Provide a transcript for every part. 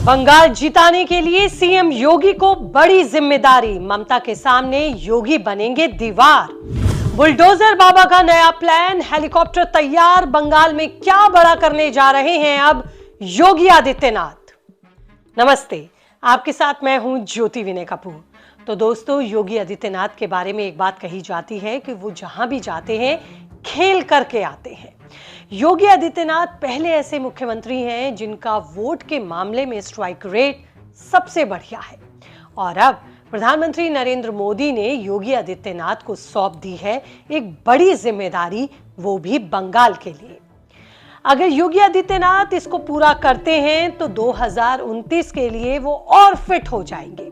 बंगाल जिताने के लिए सीएम योगी को बड़ी जिम्मेदारी, ममता के सामने योगी बनेंगे दीवार। बुलडोजर बाबा का नया प्लान, हेलीकॉप्टर तैयार, बंगाल में क्या बड़ा करने जा रहे हैं अब योगी आदित्यनाथ। नमस्ते, आपके साथ मैं हूं ज्योति विनय कपूर। तो दोस्तों, योगी आदित्यनाथ के बारे में एक बात कही जाती है कि वो जहां भी जाते हैं खेल करके आते हैं। योगी आदित्यनाथ पहले ऐसे मुख्यमंत्री हैं जिनका वोट के मामले में स्ट्राइक रेट सबसे बढ़िया है, और अब प्रधानमंत्री नरेंद्र मोदी ने योगी आदित्यनाथ को सौंप दी है एक बड़ी जिम्मेदारी, वो भी बंगाल के लिए। अगर योगी आदित्यनाथ इसको पूरा करते हैं तो 2029 के लिए वो और फिट हो जाएंगे।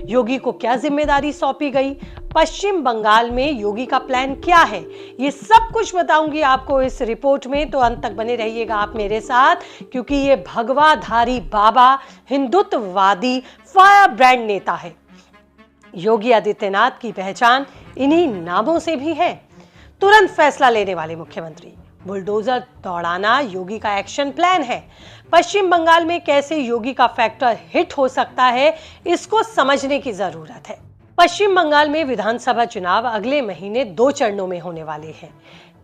योगी को क्या जिम्मेदारी सौंपी गई, पश्चिम बंगाल में योगी का प्लान क्या है, ये सब कुछ बताऊंगी आपको इस रिपोर्ट में। तो अंत तक बने रहिएगा आप मेरे साथ, क्योंकि ये भगवाधारी बाबा हिंदुत्ववादी फायर ब्रांड नेता है। योगी आदित्यनाथ की पहचान इन्हीं नामों से भी है। तुरंत फैसला लेने वाले मुख्यमंत्री, बुलडोजर दौड़ाना योगी का एक्शन प्लान है। पश्चिम बंगाल में कैसे योगी का फैक्टर हिट हो सकता है, इसको समझने की जरूरत है। पश्चिम बंगाल में विधानसभा चुनाव अगले महीने 2 चरणों में होने वाले हैं।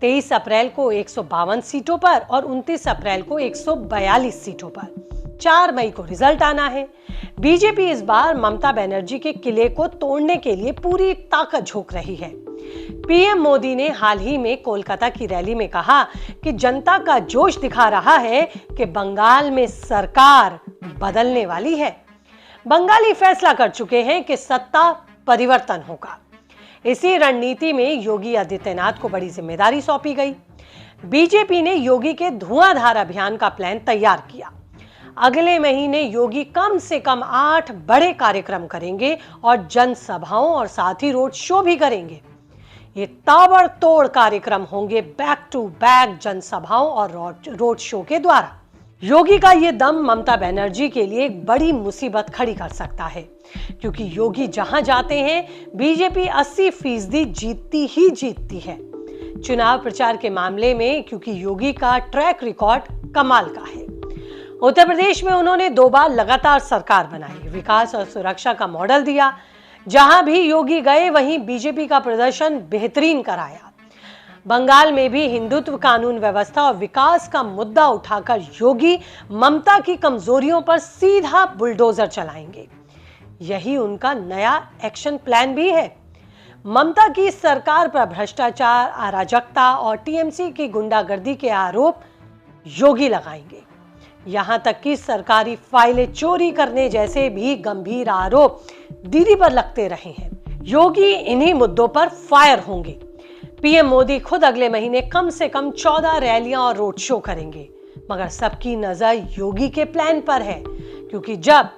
23 अप्रैल को 152 सीटों पर और 29 अप्रैल को 142 सीटों पर। 4 मई को रिजल्ट आना है। बीजेपी इस बार ममता बनर्जी के किले को तोड़ने के लिए पूरी ताकत झोंक रही है। पीएम मोदी ने हाल ही में कोलकाता की रैली में कहा कि जनता का जोश दिखा रहा है कि बंगाल में सरकार बदलने वाली है। बंगाली फैसला कर चुके हैं कि सत्ता परिवर्तन होगा। इसी रणनीति में योगी आदित्यनाथ को बड़ी जिम्मेदारी सौंपी गई। बीजेपी ने योगी के धुआंधार अभियान का प्लान तैयार किया। अगले महीने योगी कम से कम 8 बड़े कार्यक्रम करेंगे और जनसभाओं और साथ ही रोड शो भी करेंगे। ये ताबड़तोड़ कार्यक्रम होंगे बैक टू बैक जनसभाओं और रोड शो के द्वारा। योगी का ये दम ममता बनर्जी के लिए एक बड़ी मुसीबत खड़ी कर सकता है, क्योंकि योगी जहां जाते हैं बीजेपी 80% जीतती ही जीतती है चुनाव प्रचार के मामले में, क्योंकि योगी का ट्रैक रिकॉर्ड कमाल का है। उत्तर प्रदेश में उन्होंने 2 बार लगातार सरकार बनाई, विकास और सुरक्षा का मॉडल दिया। जहां भी योगी गए वहीं बीजेपी का प्रदर्शन बेहतरीन कराया। बंगाल में भी हिंदुत्व, कानून व्यवस्था और विकास का मुद्दा उठाकर योगी ममता की कमजोरियों पर सीधा बुलडोजर चलाएंगे। यही उनका नया एक्शन प्लान भी है। ममता की सरकार पर भ्रष्टाचार, अराजकता और टीएमसी की गुंडागर्दी के आरोप योगी लगाएंगे। यहां तक कि सरकारी फाइलें चोरी करने जैसे भी गंभीर आरोप दीदी पर लगते रहे हैं। योगी इन्हीं मुद्दों पर फायर होंगे। पीएम मोदी खुद अगले महीने कम से कम 14 रैलियां और रोड शो करेंगे, मगर सबकी नजर योगी के प्लान पर है, क्योंकि जब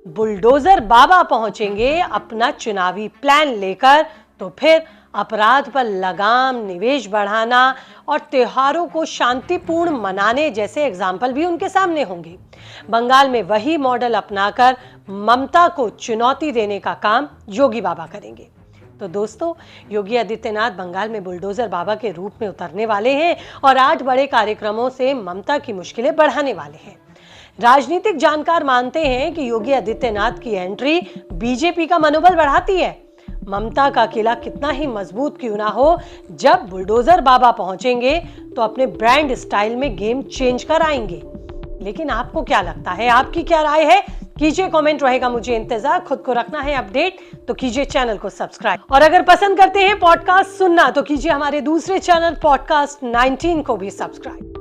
बुलडोजर बाबा पहुंचेंगे अपना चुनावी प्लान लेकर, तो फिर अपराध पर लगाम, निवेश बढ़ाना और त्योहारों को शांतिपूर्ण मनाने जैसे एग्जाम्पल भी उनके सामने होंगे। बंगाल में वही मॉडल अपनाकर ममता को चुनौती देने का काम योगी बाबा करेंगे। तो दोस्तों, योगी आदित्यनाथ बंगाल में बुलडोजर बाबा के रूप में उतरने वाले हैं और 8 बड़े कार्यक्रमों से ममता की मुश्किलें बढ़ाने वाले हैं। राजनीतिक जानकार मानते हैं कि योगी आदित्यनाथ की एंट्री बीजेपी का मनोबल बढ़ाती है। ममता का किला कितना ही मजबूत क्यों ना हो, जब बुलडोजर बाबा पहुंचेंगे तो अपने ब्रांड स्टाइल में गेम चेंज कर आएंगे। लेकिन आपको क्या लगता है, आपकी क्या राय है? कीजिए कमेंट, रहेगा मुझे इंतजार। खुद को रखना है अपडेट तो कीजिए चैनल को सब्सक्राइब, और अगर पसंद करते हैं पॉडकास्ट सुनना तो कीजिए हमारे दूसरे चैनल पॉडकास्ट 19 को भी सब्सक्राइब।